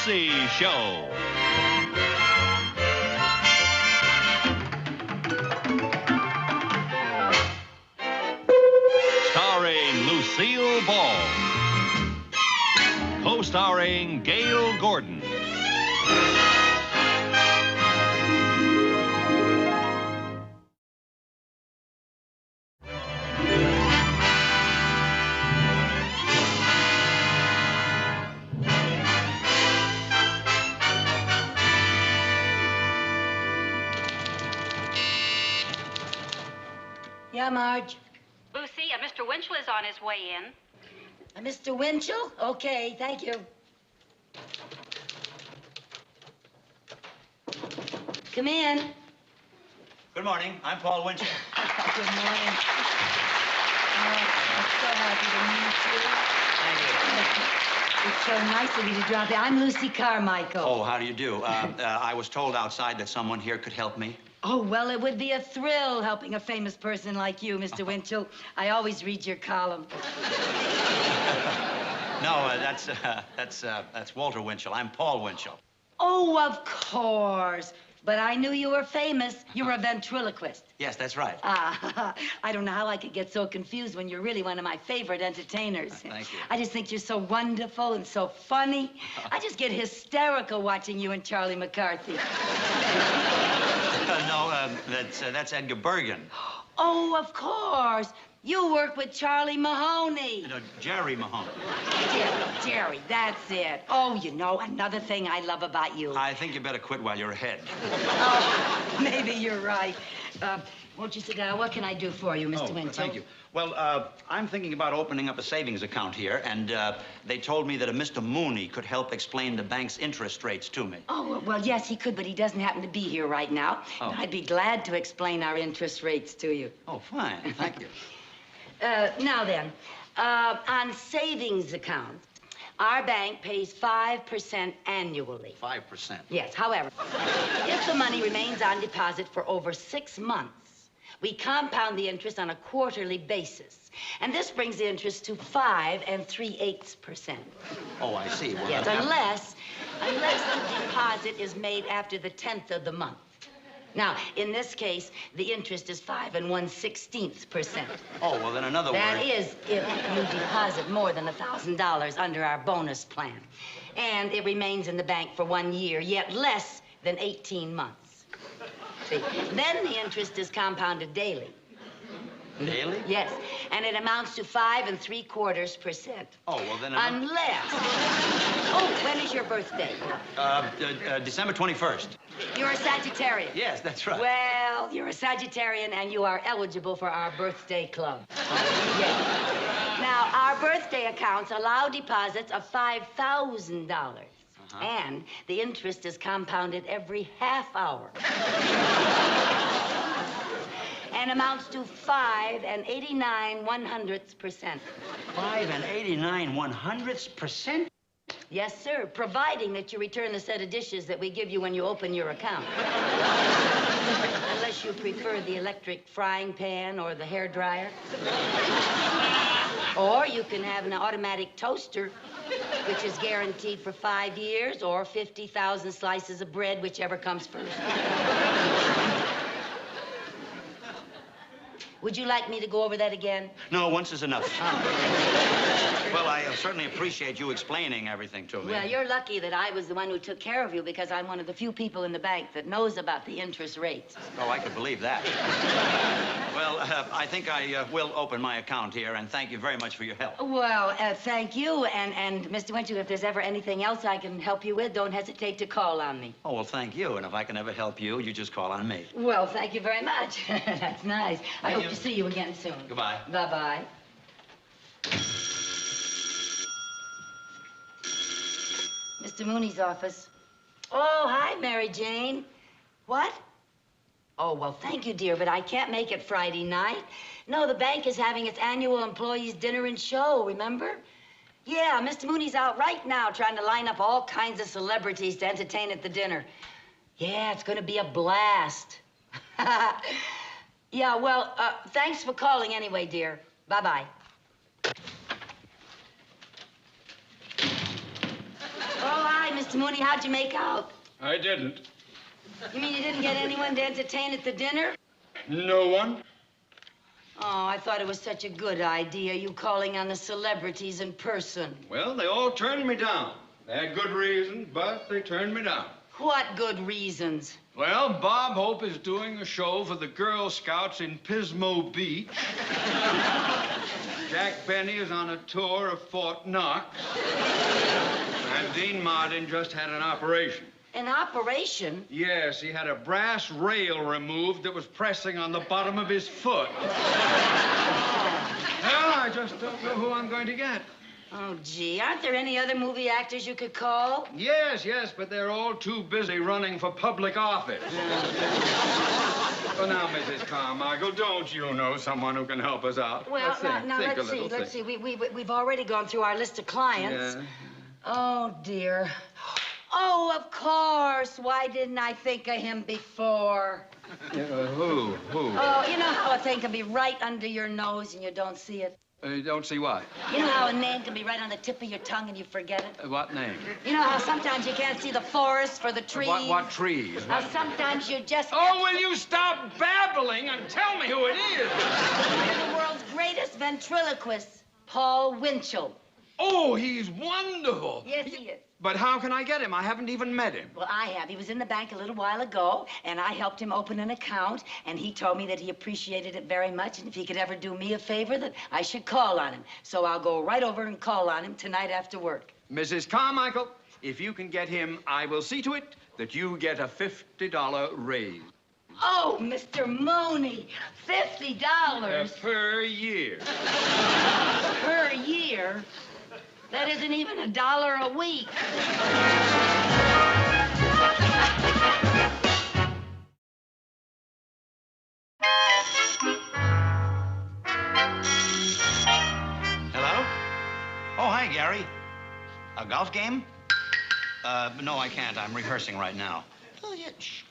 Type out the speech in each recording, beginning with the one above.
Lucy Show. Starring Lucille Ball. Co-starring Gail Gordon. Yeah, Marge? Lucy, Mr. Winchell is on his way in. Mr. Winchell? Okay, thank you. Come in. Good morning. I'm Paul Winchell. Good morning. I'm so happy to meet you. It's so nice of you to drop in. I'm Lucy Carmichael. Oh, how do you do? I was told outside that someone here could help me. Oh, well, it would be a thrill helping a famous person like you, Mr. Winchell. I always read your column. No, that's Walter Winchell. I'm Paul Winchell. Oh, of course. But I knew you were famous. You were a ventriloquist. Yes, that's right. Ah, I don't know how I could get so confused when you're really one of my favorite entertainers. Thank you. I just think you're so wonderful and so funny. I just get hysterical watching you and Charlie McCarthy. No, that's Edgar Bergen. Oh, of course. You work with Charlie Mahoney. No, Jerry Mahoney. Jerry, that's it. Oh, you know, another thing I love about you. I think you better quit while you're ahead. Oh, maybe you're right. Won't you sit down? What can I do for you, Mr. Winchell? Thank you. Well, I'm thinking about opening up a savings account here, and they told me that a Mr. Mooney could help explain the bank's interest rates to me. Oh, well, yes, he could, but he doesn't happen to be here right now. Oh. I'd be glad to explain our interest rates to you. Oh, fine. Thank you. Now then, on savings accounts, our bank pays 5% annually. 5%. Yes, however, if the money remains on deposit for over 6 months, we compound the interest on a quarterly basis. And this brings the interest to 5 3/8%. Oh, I see. Well, Yes, unless the deposit is made after the 10th of the month. Now, in this case, the interest is 5 1/16%. Oh, well, then another word. That is if you deposit more than $1,000 under our bonus plan. And it remains in the bank for 1 year, yet less than 18 months. See, then the interest is compounded daily. Daily? Yes, and it amounts to 5 3/4%. Oh, well, then Unless... Oh, when is your birthday? December 21st. You're a Sagittarian. Yes, that's right. Well, you're a Sagittarian, and you are eligible for our birthday club. Yes. Now, our birthday accounts allow deposits of $5,000. And the interest is compounded every half hour. And amounts to 5 89/100%. 5 89/100%? Yes, sir, providing that you return the set of dishes that we give you when you open your account. Unless you prefer the electric frying pan or the hairdryer. Or you can have an automatic toaster, which is guaranteed for 5 years, or 50,000 slices of bread, whichever comes first. Would you like me to go over that again? No, once is enough. Well, I certainly appreciate you explaining everything to me. Well, you're lucky that I was the one who took care of you, because I'm one of the few people in the bank that knows about the interest rates. Oh, I could believe that. Well, I think I will open my account here, and thank you very much for your help. Well, thank you. And Mr. Winchell, if there's ever anything else I can help you with, don't hesitate to call on me. Oh, well, thank you. And if I can ever help you, you just call on me. Well, thank you very much. That's nice. I hope you. to see you again soon. Goodbye. Bye-bye. Mr. Mooney's office. Oh, hi, Mary Jane. What? Oh, well, thank you, dear, but I can't make it Friday night. No, the bank is having its annual employees' dinner and show, remember? Yeah, Mr. Mooney's out right now trying to line up all kinds of celebrities to entertain at the dinner. Yeah, it's going to be a blast. Yeah, well, thanks for calling anyway, dear. Bye-bye. hi, Mr. Mooney. How'd you make out? I didn't. You mean you didn't get anyone to entertain at the dinner? No one? Oh, I thought it was such a good idea, you calling on the celebrities in person. Well, they all turned me down. They had good reasons, but they turned me down. What good reasons? Well, Bob Hope is doing a show for the Girl Scouts in Pismo Beach. Jack Benny is on a tour of Fort Knox. And Dean Martin just had an operation. An operation? Yes, he had a brass rail removed that was pressing on the bottom of his foot. Well, I just don't know who I'm going to get. Oh, gee, aren't there any other movie actors you could call? Yes, but they're all too busy running for public office. Well, now, Mrs. Carmichael, don't you know someone who can help us out? Well, let's see. We've already gone through our list of clients. Yeah. Oh, dear. Oh, of course. Why didn't I think of him before? Who? Oh, you know how a thing can be right under your nose and you don't see it? You don't see what? You know how a name can be right on the tip of your tongue and you forget it? What name? You know how sometimes you can't see the forest for the trees? What trees? How sometimes you just... Oh, will you stop babbling and tell me who it is? You're the world's greatest ventriloquist, Paul Winchell. Oh, he's wonderful. Yes, he is. But how can I get him? I haven't even met him. Well, I have. He was in the bank a little while ago, and I helped him open an account, and he told me that he appreciated it very much, and if he could ever do me a favor, that I should call on him. So I'll go right over and call on him tonight after work. Mrs. Carmichael, if you can get him, I will see to it that you get a $50 raise. Oh, Mr. Mooney, $50. Per year. Per year? That isn't even $1 a week. Hello? Oh, hi, Gary. A golf game? No, I can't. I'm rehearsing right now. Oh, yeah. Shh.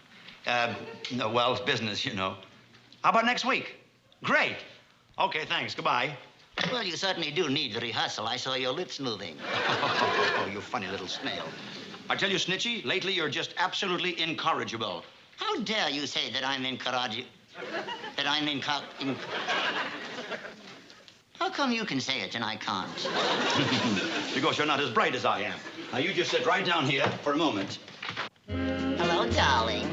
No, well, it's business, you know. How about next week? Great. Okay, thanks. Goodbye. Well, you certainly do need the rehearsal. I saw your lips moving. Oh, you funny little snail. I tell you, Snitchy, lately you're just absolutely incorrigible. How dare you say that I'm incorrigible? How come you can say it and I can't? Because you're not as bright as I am. Now, you just sit right down here for a moment. Hello, darling.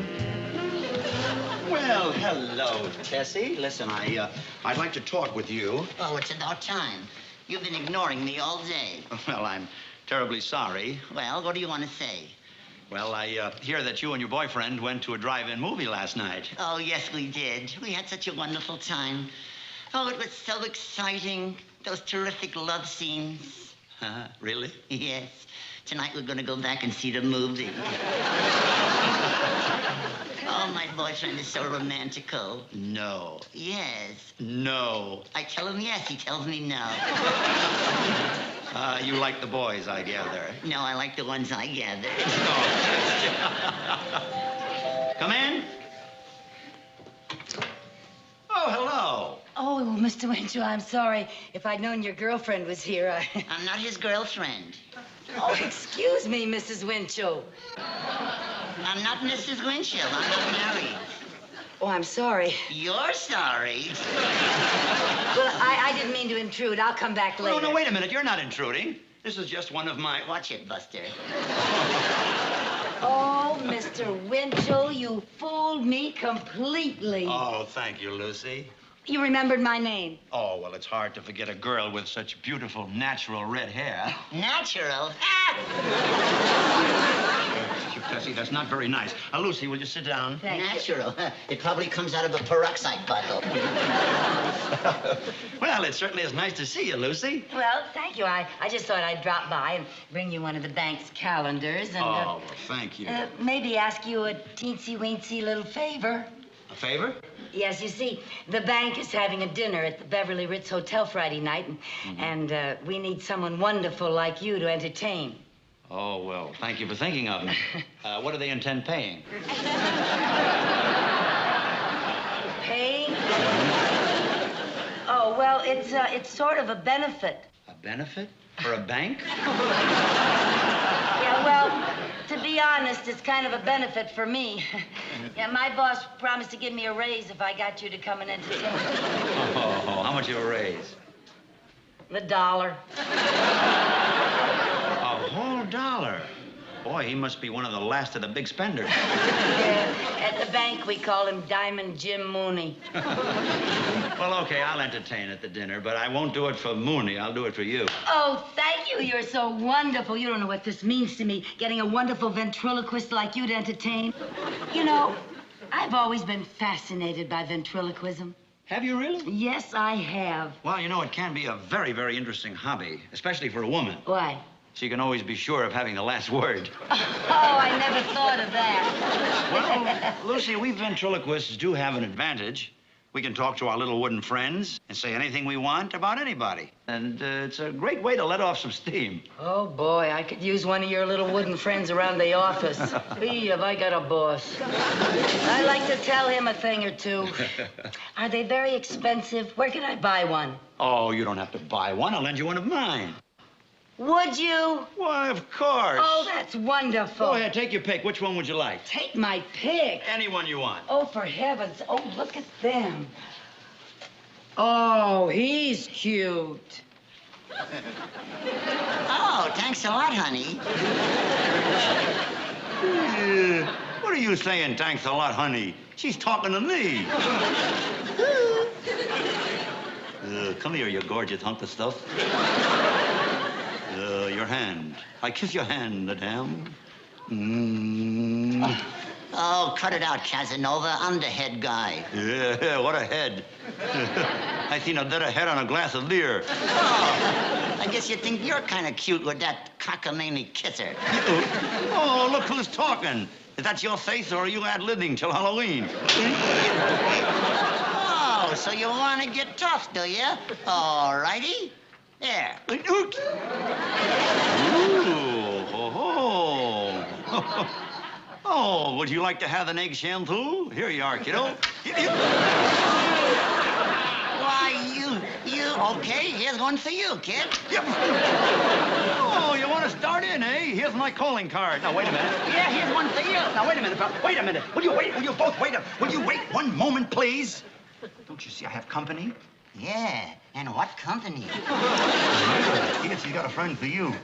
Well, hello, Tessie. Listen, I'd like to talk with you. Oh, it's about time. You've been ignoring me all day. Well, I'm terribly sorry. Well, what do you want to say? Well, I hear that you and your boyfriend went to a drive-in movie last night. Oh, yes, we did. We had such a wonderful time. Oh, it was so exciting. Those terrific love scenes. Really? Yes. Tonight we're going to go back and see the movie. Oh, my boyfriend is so romantical. No. Yes. No. I tell him yes, he tells me no. You like the boys, I gather. No, I like the ones I gathered. Oh. Come in. Oh, hello. Oh, well, Mr. Winchell, I'm sorry. If I'd known your girlfriend was here, I'm not his girlfriend. Oh, excuse me, Mrs. Winchell. I'm not Mrs. Winchell. I'm not married. Oh, I'm sorry. You're sorry. Well, I didn't mean to intrude. I'll come back later. No, wait a minute. You're not intruding. This is just one of my... Watch it, Buster. Oh, Mr. Winchell, you fooled me completely. Oh, thank you, Lucy. You remembered my name. Oh, well, it's hard to forget a girl with such beautiful, natural red hair. Natural? Tessie, that's not very nice. Lucy, will you sit down? Natural? It probably comes out of a peroxide bottle. Well, it certainly is nice to see you, Lucy. Well, thank you. I just thought I'd drop by and bring you one of the bank's calendars and... Well, thank you. Maybe ask you a teensy-weensy little favor. A favor? Yes, you see, the bank is having a dinner at the Beverly Ritz Hotel Friday night, and we need someone wonderful like you to entertain. Oh, well, thank you for thinking of me. What do they intend paying? Paying? Oh, well, it's sort of a benefit. A benefit? For a bank? Yeah, well, to be honest, it's kind of a benefit for me. Yeah, my boss promised to give me a raise if I got you to come and entertain. Oh, how much of a raise? $1. A whole $1. Boy, he must be one of the last of the big spenders. Yeah, at the bank, we call him Diamond Jim Mooney. Well, okay, I'll entertain at the dinner, but I won't do it for Mooney. I'll do it for you. Oh, thank you. You're so wonderful. You don't know what this means to me, getting a wonderful ventriloquist like you to entertain. You know, I've always been fascinated by ventriloquism. Have you really? Yes, I have. Well, you know, it can be a very, very interesting hobby, especially for a woman. Why? She can always be sure of having the last word. Oh, I never thought of that. Well, Lucy, we ventriloquists do have an advantage. We can talk to our little wooden friends and say anything we want about anybody. And it's a great way to let off some steam. Oh, boy, I could use one of your little wooden friends around the office. Gee, have I got a boss. I like to tell him a thing or two. Are they very expensive? Where can I buy one? Oh, you don't have to buy one. I'll lend you one of mine. Would you? Why, of course. Oh, that's wonderful. Go ahead, take your pick. Which one would you like? Take my pick. Any one you want. Oh, for heavens. Oh, look at them. Oh, he's cute. Oh, thanks a lot, honey. What are you saying, thanks a lot, honey? She's talking to me. Come here, you gorgeous hunk of stuff. Your hand. I kiss your hand, madame. Oh, cut it out, Casanova. I'm the head guy. Yeah, what a head. I seen a better head on a glass of beer. Oh, I guess you think you're kind of cute with that cockamamie kisser. Oh, look who's talking. Is that your face, or are you ad-libbing till Halloween? Oh, so you want to get tough, do you? All righty. There. Ooh, oh. Oh, would you like to have an eggshell, too? Here you are, kiddo. Why, you, okay, here's one for you, kid. Yep. Oh, you want to start in, eh? Here's my calling card. Now, wait a minute. Yeah, here's one for you. Now, wait a minute, pal. Wait a minute. Will you wait? Will you both wait? Will you wait one moment, please? Don't you see I have company? Yeah, and what company? Yes, he's got a friend for you.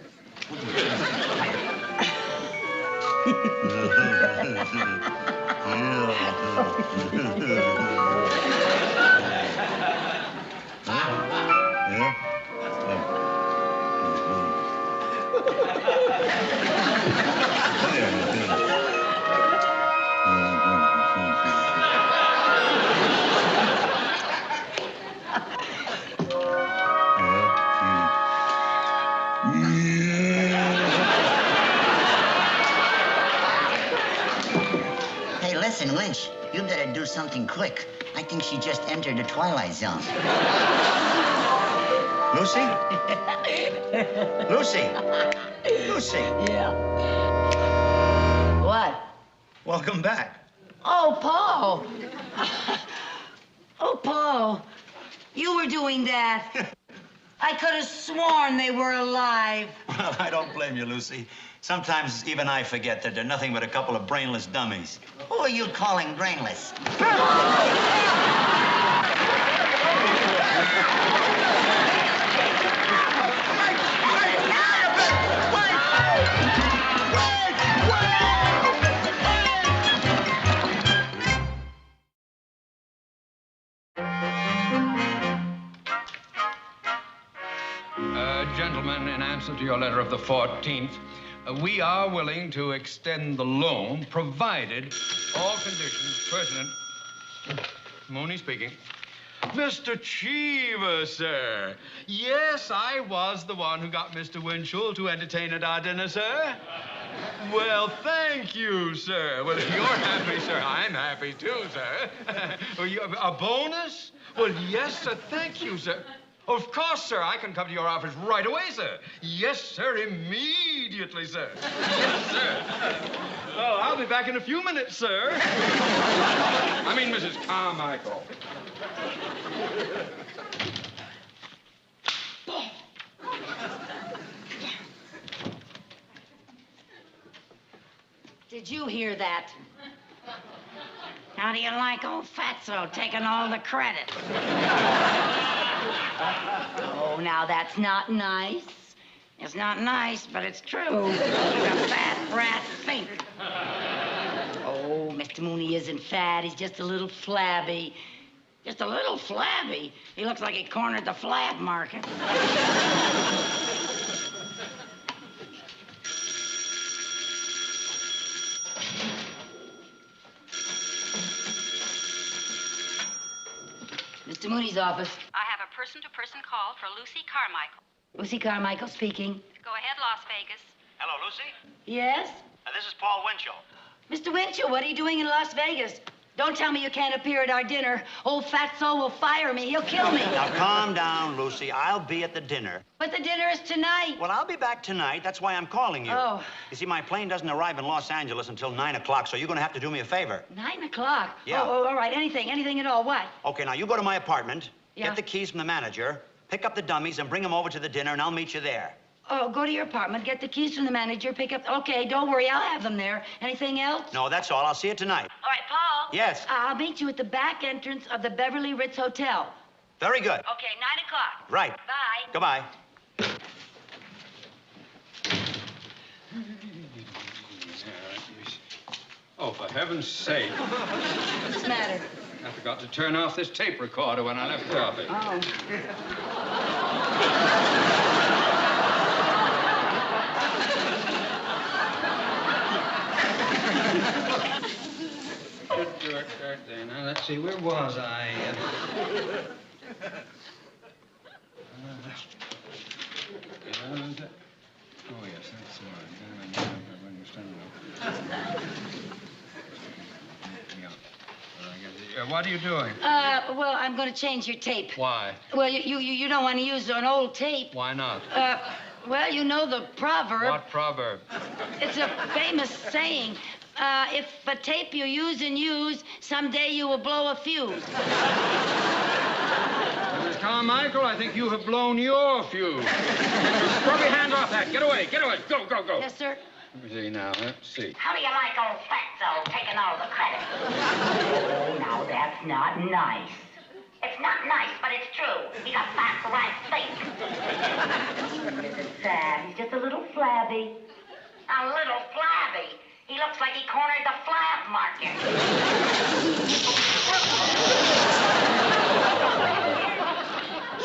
Hey, listen, Winch, you better do something quick. I think she just entered the Twilight Zone. Lucy? Lucy? Lucy? Yeah. What? Welcome back. Oh, Paul. Oh, Paul. You were doing that. I could have sworn they were alive. Well, I don't blame you, Lucy. Sometimes even I forget that they're nothing but a couple of brainless dummies. Who are you calling brainless? Gentlemen, in answer to your letter of the 14th, we are willing to extend the loan, provided all conditions pertinent. Mooney speaking. Mr. Cheever, sir. Yes, I was the one who got Mr. Winchell to entertain at our dinner, sir. Well, thank you, sir. Well, if you're happy, sir, I'm happy too, sir. A bonus? Well, yes, sir. Thank you, sir. Of course, sir. I can come to your office right away, sir. Yes, sir. Immediately, sir. Yes, sir. Well, I'll be back in a few minutes, sir. I mean, Mrs. Carmichael. Did you hear that? How do you like old Fatso taking all the credit? Oh, now that's not nice. It's not nice, but it's true. He's a fat rat fink. Oh, Mr. Mooney isn't fat. He's just a little flabby. Just a little flabby. He looks like he cornered the flab market. Mr. Mooney's office. I have a person-to-person call for Lucy Carmichael. Lucy Carmichael speaking. Go ahead, Las Vegas. Hello, Lucy. Yes? This is Paul Winchell. Mr. Winchell, what are you doing in Las Vegas? Don't tell me you can't appear at our dinner. Old Fatso will fire me. He'll kill me. Now, calm down, Lucy. I'll be at the dinner. But the dinner is tonight. Well, I'll be back tonight. That's why I'm calling you. Oh. You see, my plane doesn't arrive in Los Angeles until 9 o'clock, so you're going to have to do me a favor. 9 o'clock? Yeah. Oh, all right. Anything at all. What? Okay, now you go to my apartment, Yeah. get the keys from the manager, pick up the dummies, and bring them over to the dinner, and I'll meet you there. Oh, go to your apartment, get the keys from the manager, pick up... Okay, don't worry. I'll have them there. Anything else? No, that's all. I'll see you tonight. All right, Paul. Yes. I'll meet you at the back entrance of the Beverly Ritz Hotel. Very good. Okay, 9 o'clock. Right. Bye. Goodbye. Oh, for heaven's sake. What's the matter? I forgot to turn off this tape recorder when I left coffee. Oh. Now, let's see, where was I? Oh, yes, that's right. What are you doing? Well, I'm going to change your tape. Why? Well, you don't want to use an old tape. Why not? Well, you know the proverb. What proverb? It's a famous saying. If a tape you use and use, someday you will blow a fuse. Miss Carmichael, I think you have blown your fuse. Scrub your hand off that. Get away. Go. Yes, sir. Let me see now. Let's see. How do you like old Fatso taking all the credit? Oh, now that's not nice. It's not nice, but it's true. He's a fat rat fink. He isn't fat. He's just a little flabby. A little flabby. He looks like he cornered the flab market.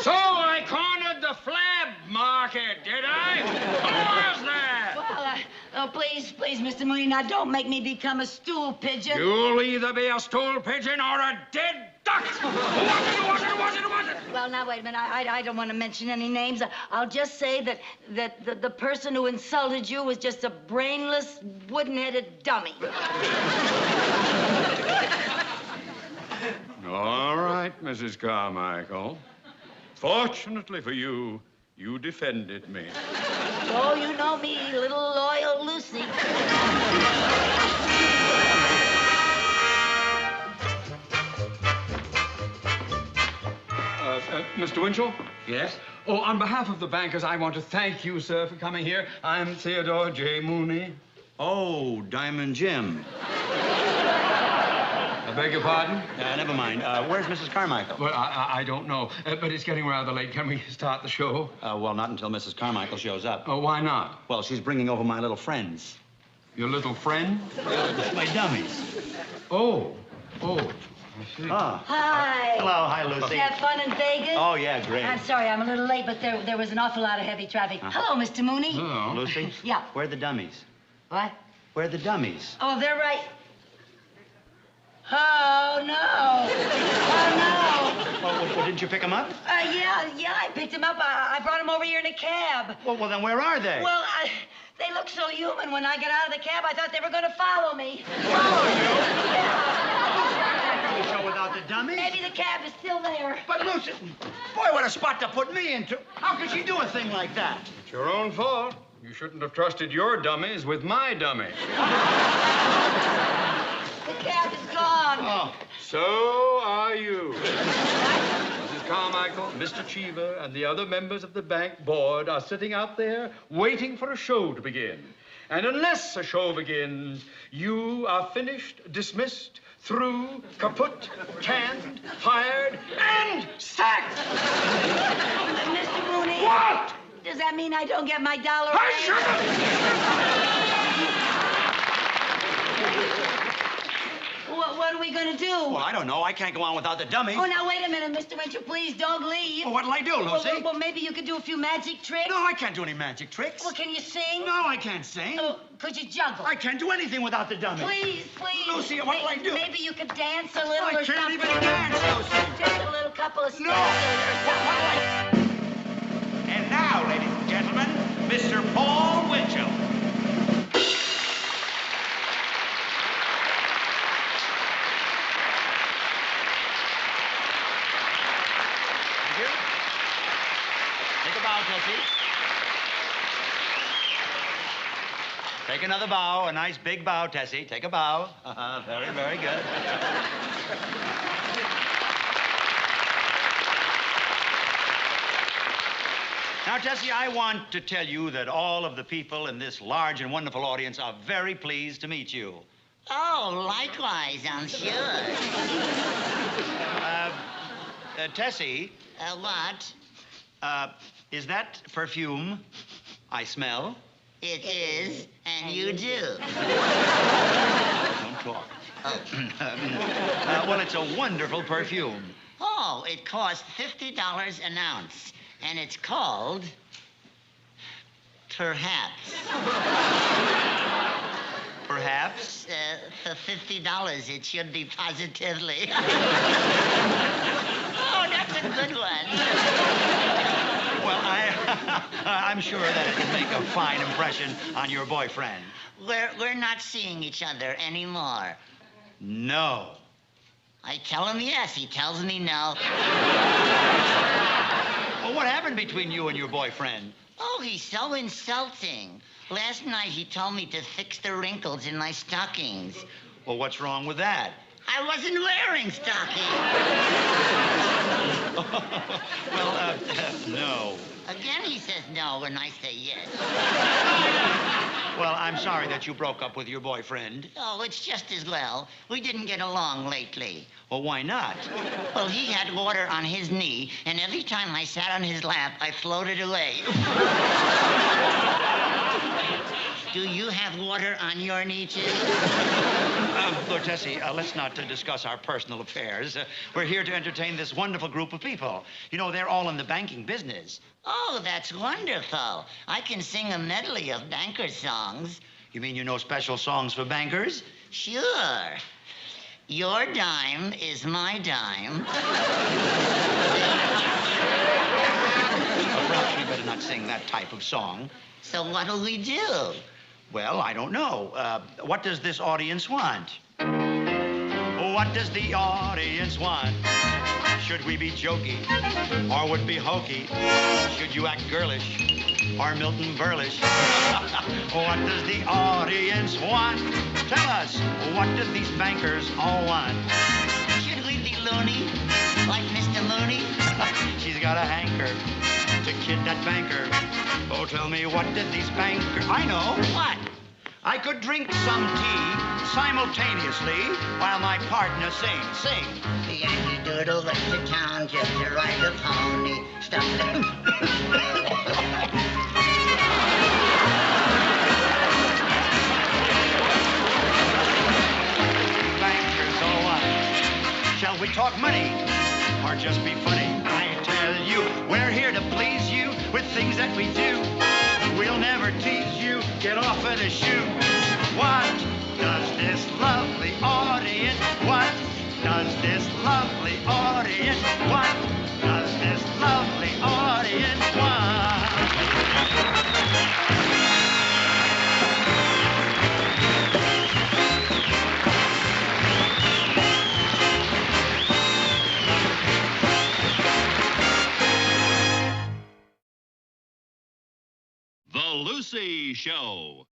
So I cornered the flab market, did I? Who was that? Well, please, Mr. Mooney, now don't make me become a stool pigeon. You'll either be a stool pigeon or a dead duck. Who was it? Well, now, wait a minute. I don't want to mention any names. I'll just say that the person who insulted you was just a brainless, wooden-headed dummy. All right, Mrs. Carmichael. Fortunately for you, you defended me. Oh, you know me, little loyal Lucy. Mr. Winchell? Yes? Oh, on behalf of the bankers, I want to thank you, sir, for coming here. I'm Theodore J. Mooney. Oh, Diamond Jim. I beg your pardon? Never mind. Where's Mrs. Carmichael? Well, I don't know, but it's getting rather late. Can we start the show? Well, not until Mrs. Carmichael shows up. Oh, why not? Well, she's bringing over my little friends. Your little friend? My dummies. Oh. I see. Ah. Hi. Hello. Hi, Lucy. Have fun in Vegas? Oh, yeah, great. I'm sorry, I'm a little late, but there was an awful lot of heavy traffic. Hello, Mr. Mooney. Hello. Lucy? Yeah. Where are the dummies? What? Where are the dummies? Oh, they're right. Oh, no. Oh, no. Well, didn't you pick them up? Yeah, I picked them up. I brought them over here in a cab. Well, then where are they? Well, they look so human. When I got out of the cab, I thought they were going to follow me. Follow you? Yeah. The show without the dummies? Maybe the cab is still there. But Lucy, boy, what a spot to put me into. How could she do a thing like that? It's your own fault. You shouldn't have trusted your dummies with my dummies. The cab is gone. Oh. So are you. Mrs. Carmichael, Mr. Cheever, and the other members of the bank board are sitting out there waiting for a show to begin. And unless a show begins, you are finished, dismissed, through, kaput, canned, fired, and sacked! Mr. Mooney. What? Does that mean I don't get my dollar? What are we going to do? Well, I don't know. I can't go on without the dummy. Oh, now, wait a minute, Mr. Winchell. Please don't leave. Well, what'll I do, Lucy? Well, maybe you could do a few magic tricks. No, I can't do any magic tricks. Well, can you sing? No, I can't sing. Oh, could you juggle? I can't do anything without the dummy. Please, please. Lucy, what'll I do? Maybe you could dance a little I or can't something. even dance, Lucy. Just a little couple of steps No. or something. And now, ladies and gentlemen, Mr. Paul Winchell. Thank you. Take a bow, Tessie. Take another bow, a nice big bow, Tessie. Take a bow. Very, very good. Now, Tessie, I want to tell you that all of the people in this large and wonderful audience are very pleased to meet you. Oh, likewise, I'm sure. Tessie, What? is that perfume I smell? It is, and you do. Don't talk. Oh. Well, it's a wonderful perfume. Oh, it costs $50 an ounce, and it's called Perhaps. Perhaps? For $50, it should be positively. Oh, that's a good one. Well, I'm sure that it can make a fine impression on your boyfriend. We're not seeing each other anymore. No. I tell him yes, he tells me no. Well, what happened between you and your boyfriend? Oh, he's so insulting. Last night he told me to fix the wrinkles in my stockings. Well, what's wrong with that? I wasn't wearing stockings. Well, no. Again, he says no when I say yes. Well, I'm sorry that you broke up with your boyfriend. Oh, it's just as well. We didn't get along lately. Well, why not? Well, he had water on his knee, and every time I sat on his lap, I floated away. Do you have water on your knee, too? Look, Tessie, let's not discuss our personal affairs. We're here to entertain this wonderful group of people. You know, they're all in the banking business. Oh, that's wonderful. I can sing a medley of banker songs. You mean you know special songs for bankers? Sure. Your dime is my dime. Perhaps we better not sing that type of song. So what'll we do? Well, I don't know. What does this audience want? What does the audience want? Should we be jokey or would be hokey? Should you act girlish or Milton Berlish? What does the audience want? Tell us, what do these bankers all want? Should we be loony, like Mr. Mooney? She's got a hanker to kid that banker. Oh, tell me, what did these bankers... I know. What? I could drink some tea simultaneously while my partner sings. Sing. The Yankee Doodle went to town just to ride a pony. Stop them. Bankers all want. Shall we talk money or just be funny? I tell you, we're here to please you with things that we do. We'll never tease you. Get off of the shoe. What does this lovely audience? What does this lovely audience? What does this lovely audience want? The Lucy Show.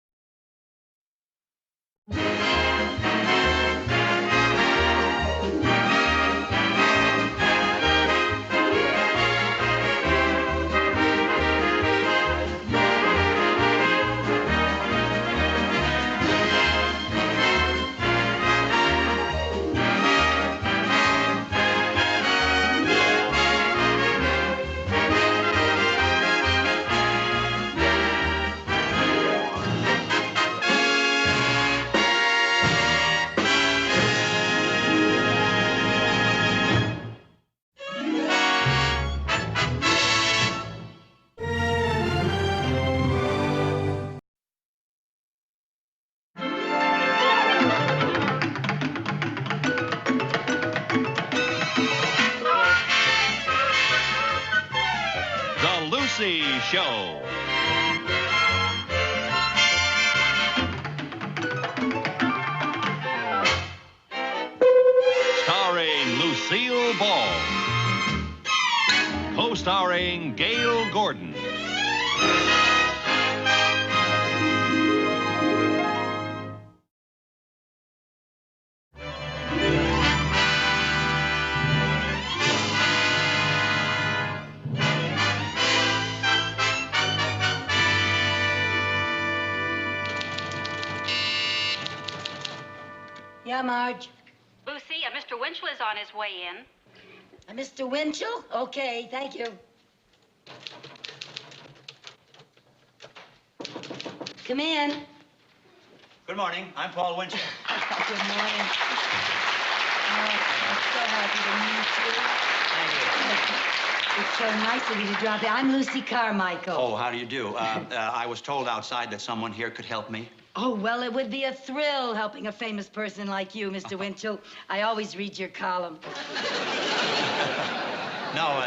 Show. Starring Lucille Ball. Co-starring Gail Gordon. Yeah, Marge? Lucy, Mr. Winchell is on his way in. Mr. Winchell? Okay, thank you. Come in. Good morning. I'm Paul Winchell. Good morning. Oh, I'm so happy to meet you. It's so nice of you to drop in. I'm Lucy Carmichael. Oh, how do you do? I was told outside that someone here could help me. Oh, well, it would be a thrill helping a famous person like you, Mr. Winchell. I always read your column. No,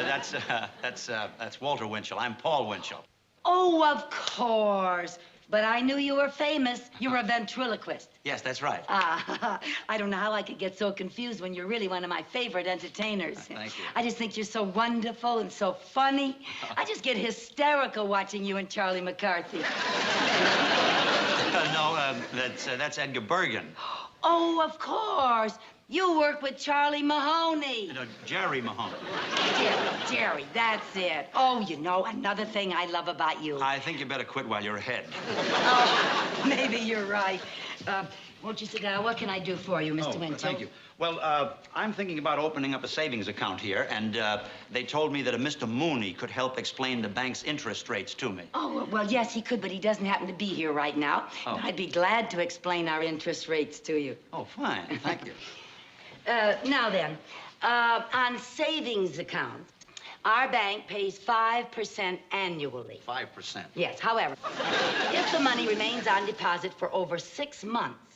that's Walter Winchell. I'm Paul Winchell. Oh, of course. But I knew you were famous. You were a ventriloquist. Yes, that's right. Ah, I don't know how I could get so confused when you're really one of my favorite entertainers. Thank you. I just think you're so wonderful and so funny. I just get hysterical watching you and Charlie McCarthy. No, that's Edgar Bergen. Oh, of course. You work with Charlie Mahoney. No, Jerry Mahoney. Jerry, that's it. Oh, you know, another thing I love about you. I think you better quit while you're ahead. Oh, maybe you're right. Won't you sit down? What can I do for you, Mr. Winchell? Thank you. Well, I'm thinking about opening up a savings account here, and they told me that a Mr. Mooney could help explain the bank's interest rates to me. Oh, well, yes, he could, but he doesn't happen to be here right now. Oh. I'd be glad to explain our interest rates to you. Oh, fine. Thank you. Now then, on savings accounts, our bank pays 5% annually. 5%. Yes, however, if the money remains on deposit for over 6 months,